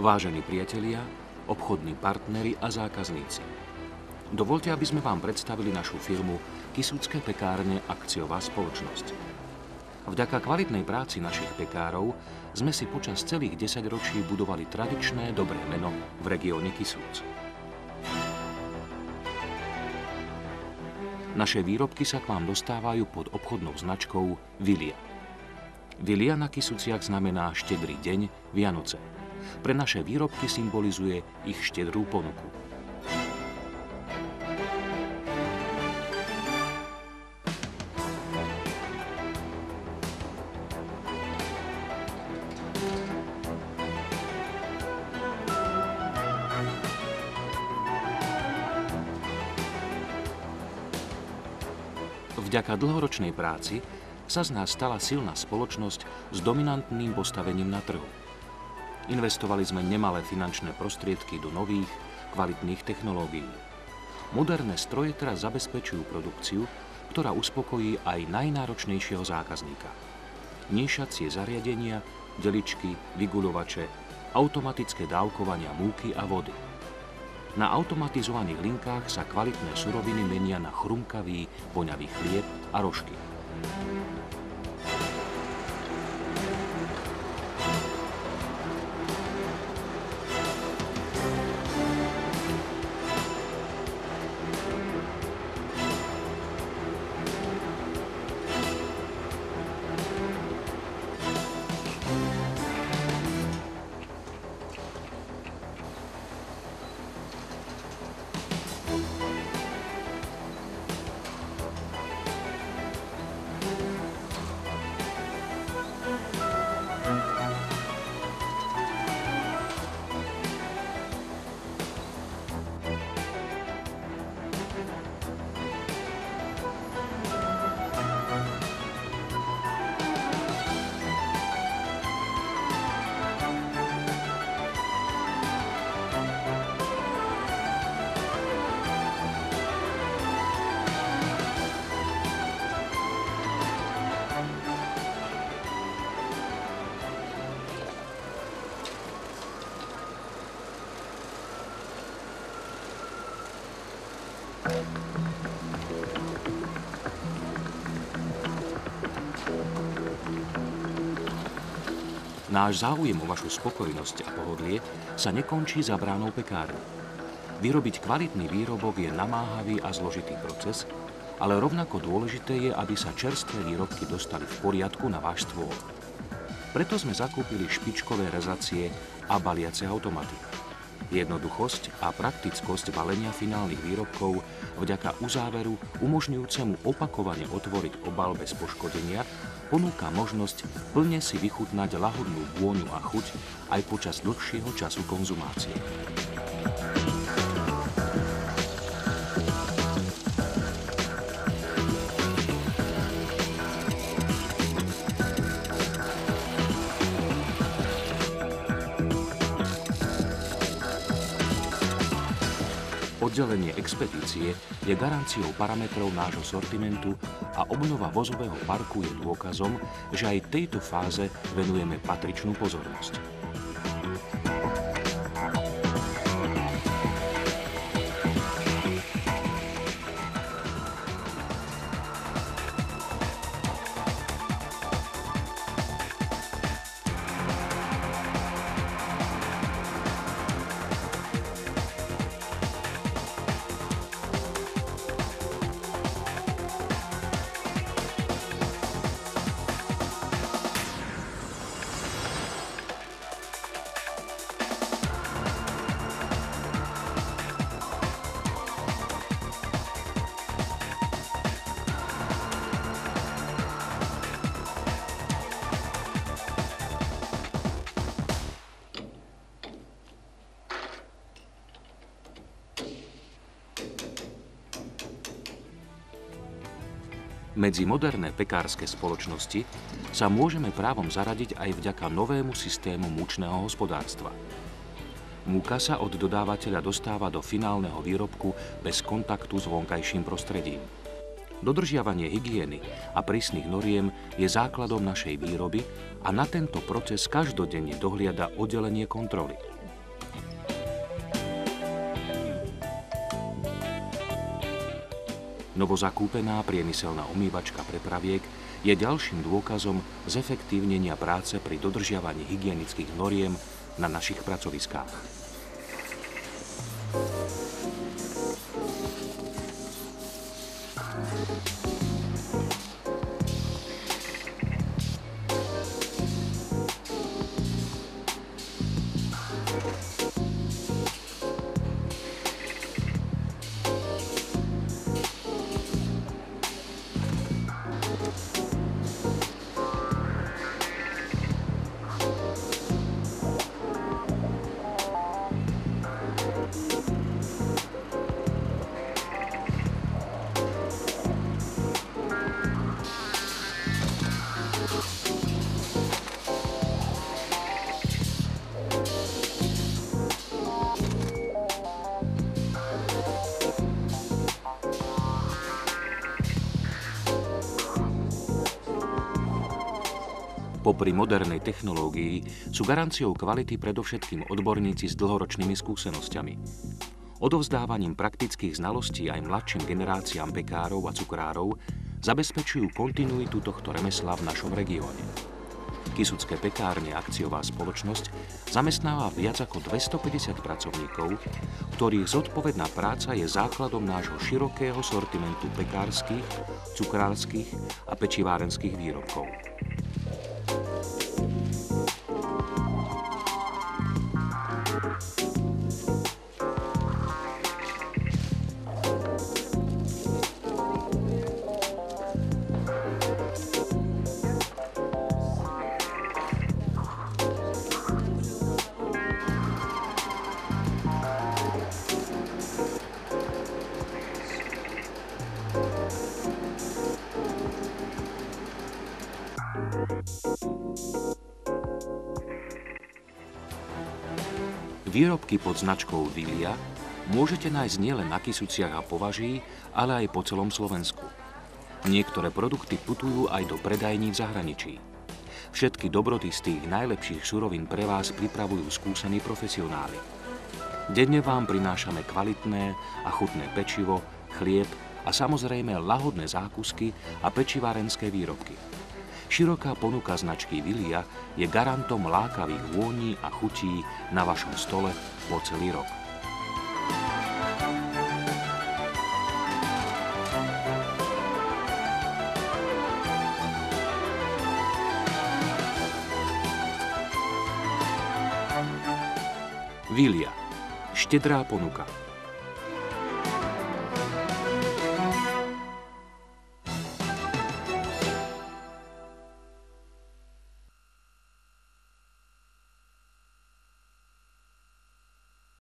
Vážení priatelia, obchodní partneri a zákazníci. Dovoľte, aby sme vám predstavili našu firmu Kysucké pekárne akciová spoločnosť. Vďaka kvalitnej práci našich pekárov sme si počas celých 10 ročí budovali tradičné dobré meno v regióne Kisúc. Naše výrobky sa k vám dostávajú pod obchodnou značkou Vilia. Vilia na Kysuciach znamená štedrý deň, Vianoce. Pre naše výrobky symbolizuje ich štedrú ponuku. Vďaka dlhoročnej práci sa z nás stala silná spoločnosť s dominantným postavením na trhu. Investovali sme nemalé finančné prostriedky do nových, kvalitných technológií. Moderné stroje teraz zabezpečujú produkciu, ktorá uspokojí aj najnáročnejšieho zákazníka. Niešacie zariadenia, deličky, vyguľovače, automatické dávkovania múky a vody. Na automatizovaných linkách sa kvalitné suroviny menia na chrumkavý, voňavý chlieb a rožky. Náš záujem o vašu spokojnosť a pohodlie sa nekončí za bránou pekárne. Vyrobiť kvalitný výrobok je namáhavý a zložitý proces, ale rovnako dôležité je, aby sa čerstvé výrobky dostali v poriadku na váš stôl. Preto sme zakúpili špičkové rezacie a baliace automaty. Jednoduchosť a praktickosť balenia finálnych výrobkov vďaka uzáveru umožňujúcemu opakovane otvoriť obal bez poškodenia ponúka možnosť plne si vychutnať lahodnú vôňu a chuť aj počas dlhšieho času konzumácie. Oddelenie expedície je garanciou parametrov nášho sortimentu a obnova vozového parku je dôkazom, že aj tejto fáze venujeme patričnú pozornosť. Medzi moderné pekárske spoločnosti sa môžeme právom zaradiť aj vďaka novému systému múčneho hospodárstva. Múka sa od dodávateľa dostáva do finálneho výrobku bez kontaktu s vonkajším prostredím. Dodržiavanie hygieny a prísnych noriem je základom našej výroby a na tento proces každodenne dohliada oddelenie kontroly. Novozakúpená priemyselná umývačka pre praviek je ďalším dôkazom zefektívnenia práce pri dodržiavaní hygienických noriem na našich pracoviskách. Popri modernej technológii sú garanciou kvality predovšetkým odborníci s dlhoročnými skúsenosťami. Odovzdávaním praktických znalostí aj mladším generáciám pekárov a cukrárov zabezpečujú kontinuitu tohto remesla v našom regióne. Kysucké pekárne akciová spoločnosť zamestnáva viac ako 250 pracovníkov, ktorých zodpovedná práca je základom nášho širokého sortimentu pekárskych, cukrárskych a pečivárenských výrobkov. Výrobky pod značkou Vilia môžete nájsť nielen na Kysuciach a Považí, ale aj po celom Slovensku. Niektoré produkty putujú aj do predajní v zahraničí. Všetky dobroty z tých najlepších surovín pre vás pripravujú skúsení profesionáli. Denne vám prinášame kvalitné a chutné pečivo, chlieb a samozrejme lahodné zákusky a pečivárenské výrobky. Široká ponuka značky Vilia je garantom lákavých vôní a chutí na vašom stole po celý rok. Vilia. Štedrá ponuka.